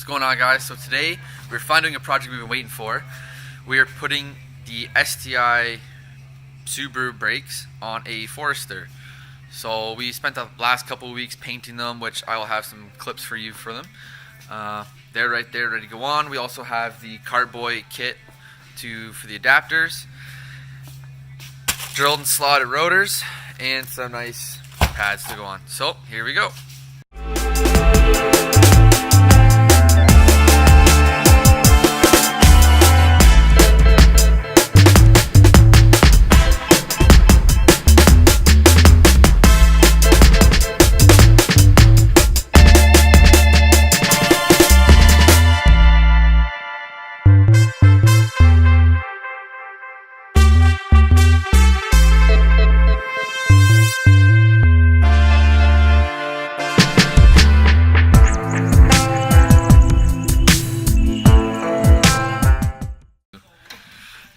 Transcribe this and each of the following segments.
What's going on, guys? So today we're finally doing a project we've been waiting for. We are putting the STI Subaru brakes on a Forester. So we spent the last couple of weeks painting them, which I will have some clips for you for them. They're right there ready to go on. We also have the Carboy kit for the adapters, drilled and slotted rotors, and some nice pads to go on. So here we go.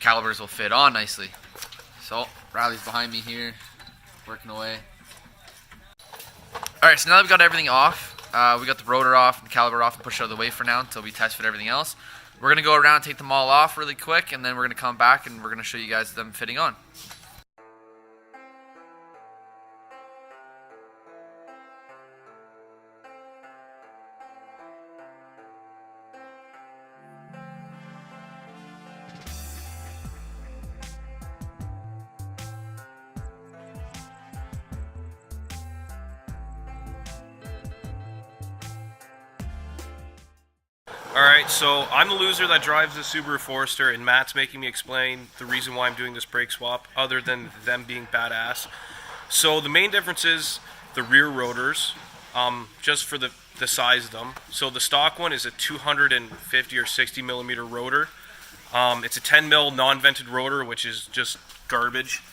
Calipers will fit on nicely. So Riley's behind me here, working away. Alright, so now that we've got everything off, we got the rotor off and caliper off and pushed out of the way for now until we test fit everything else. We're going to go around and take them all off really quick, and then we're going to come back and we're going to show you guys them fitting on. Alright, so I'm the loser that drives the Subaru Forester, and Matt's making me explain the reason why I'm doing this brake swap, other than them being badass. So the main difference is the rear rotors, just for the size of them. So the stock one is a 250 or 60 millimeter rotor. It's a 10 mil non-vented rotor, which is just garbage.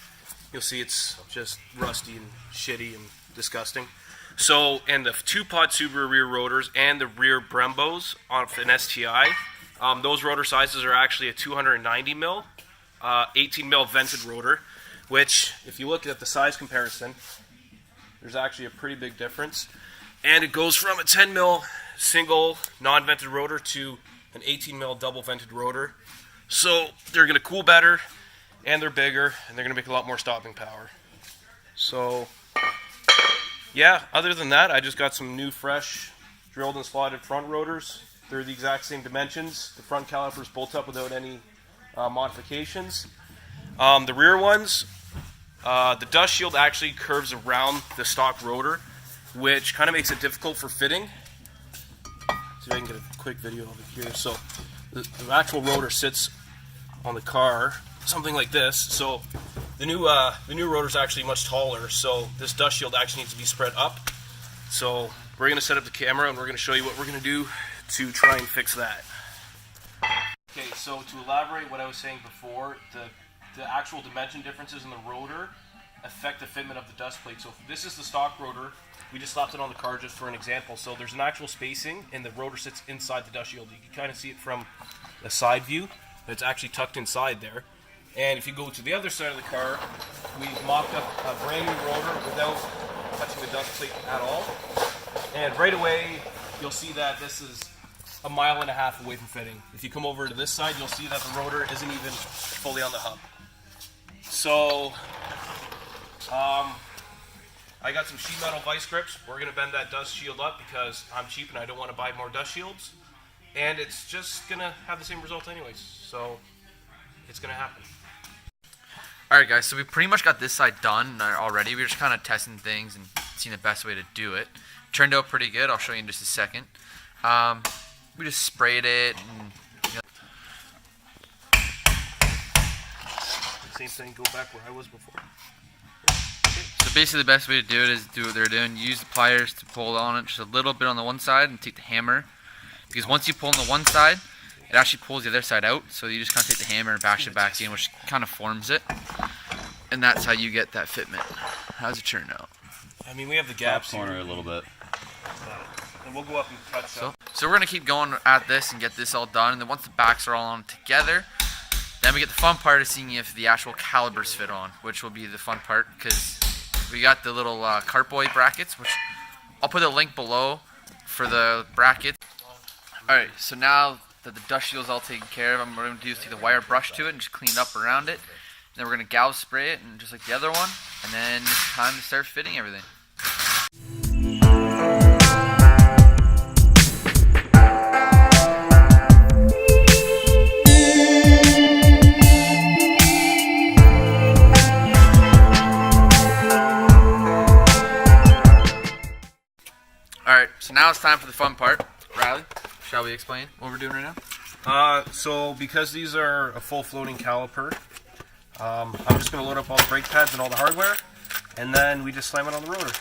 You'll see it's just rusty and shitty and disgusting. So, and the two-pod Subaru rear rotors and the rear Brembos on an STI, those rotor sizes are actually a 290 mil, 18 mil vented rotor, which, if you look at the size comparison, there's actually a pretty big difference. And it goes from a 10 mil single non-vented rotor to an 18 mil double vented rotor. So they're going to cool better, and they're bigger, and they're going to make a lot more stopping power. So yeah, other than that, I just got some new, fresh, drilled and slotted front rotors. They're the exact same dimensions. The front calipers bolt up without any modifications. The rear ones, the dust shield actually curves around the stock rotor, which kind of makes it difficult for fitting. See if I can get a quick video of it here. So the actual rotor sits on the car, something like this. So the new rotor is actually much taller, so this dust shield actually needs to be spread up. So we're going to set up the camera and we're going to show you what we're going to do to try and fix that. Okay, so to elaborate what I was saying before, the actual dimension differences in the rotor affect the fitment of the dust plate. So if this is the stock rotor, we just slapped it on the car just for an example. So there's an actual spacing and the rotor sits inside the dust shield. You can kind of see it from the side view. It's actually tucked inside there. And if you go to the other side of the car, we've mocked up a brand new rotor without touching the dust plate at all. And right away, you'll see that this is a mile and a half away from fitting. If you come over to this side, you'll see that the rotor isn't even fully on the hub. So, I got some sheet metal vice grips. We're going to bend that dust shield up because I'm cheap and I don't want to buy more dust shields. And it's just going to have the same result anyways. So, it's going to happen. Alright guys, so we pretty much got this side done already. We were just kind of testing things and seeing the best way to do it. Turned out pretty good. I'll show you in just a second. We just sprayed it. And, Same thing, go back where I was before. So basically the best way to do it is do what they're doing. Use the pliers to pull on it just a little bit on the one side and take the hammer. Because once you pull on the one side, it actually pulls the other side out, so you just kind of take the hammer and bash it back in, which kind of forms it. And that's how you get that fitment. How's it turn out? I mean, we have the gaps corner a little bit. And we'll go up and touch So we're going to keep going at this and get this all done. And then once the backs are all on together, then we get the fun part of seeing if the actual calipers fit on, which will be the fun part, because we got the little Carboy brackets, which I'll put a link below for the brackets. Alright, so now that the dust shield's all taken care of, what I'm going to do is take the wire brush to it and just clean it up around it. Then we're going to galv spray it, and just like the other one, and then it's time to start fitting everything. Alright, so now it's time for the fun part. Riley, shall we explain what we're doing right now? So because these are a full floating caliper, I'm just going to load up all the brake pads and all the hardware, and then we just slam it on the rotor.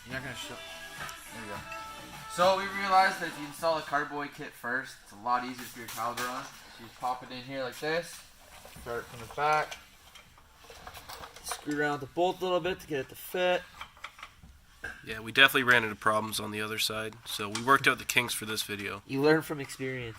You're not going to show. There we go. So we realized that if you install the carboy kit first, it's a lot easier to put your caliber on. So you just pop it in here like this. Start it from the back. Screw around with the bolt a little bit to get it to fit. Yeah, we definitely ran into problems on the other side, so we worked out the kinks for this video. You learn from experience.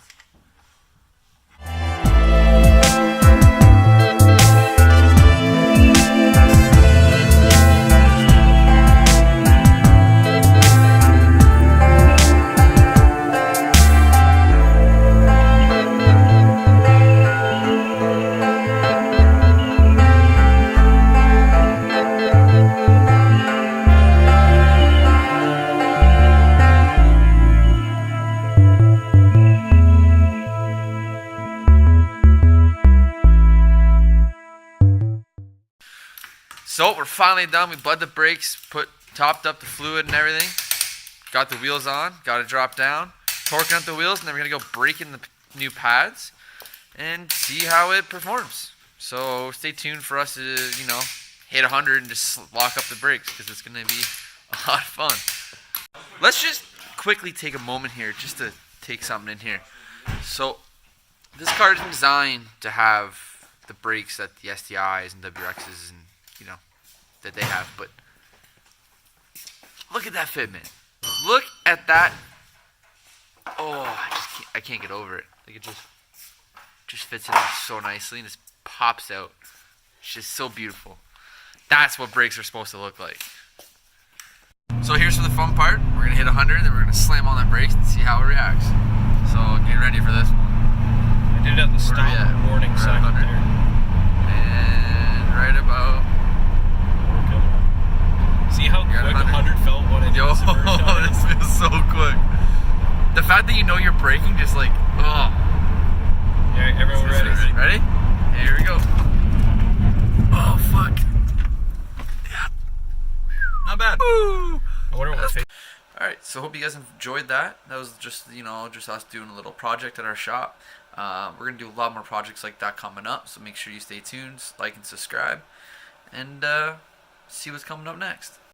So we're finally done. We bled the brakes, topped up the fluid and everything. Got the wheels on, got it dropped down, torquing up the wheels, and then we're gonna go breaking the new pads and see how it performs. So stay tuned for us to, hit 100 and just lock up the brakes, because it's gonna be a lot of fun. Let's just quickly take a moment here just to take something in here. So this car is designed to have the brakes that the STIs and WRXs and that they have, but look at that fitment. Look at that. Oh, I can't get over it. Like it just fits in so nicely and just pops out. It's just so beautiful. That's what brakes are supposed to look like. So here's for the fun part. We're gonna hit 100, then we're gonna slam on that brakes and see how it reacts. So get ready for this one. I did it at the stop warning sign there. And right about. See how quick 100 felt when it Yo, this feels so quick. The fact that you're braking, just like, oh. Yeah, everyone ready? Ready? Here we go. Oh, fuck. Yeah. Not bad. Woo. I wonder what my Alright, so hope you guys enjoyed that. That was just, just us doing a little project at our shop. We're going to do a lot more projects like that coming up, so make sure you stay tuned, like and subscribe, and see what's coming up next.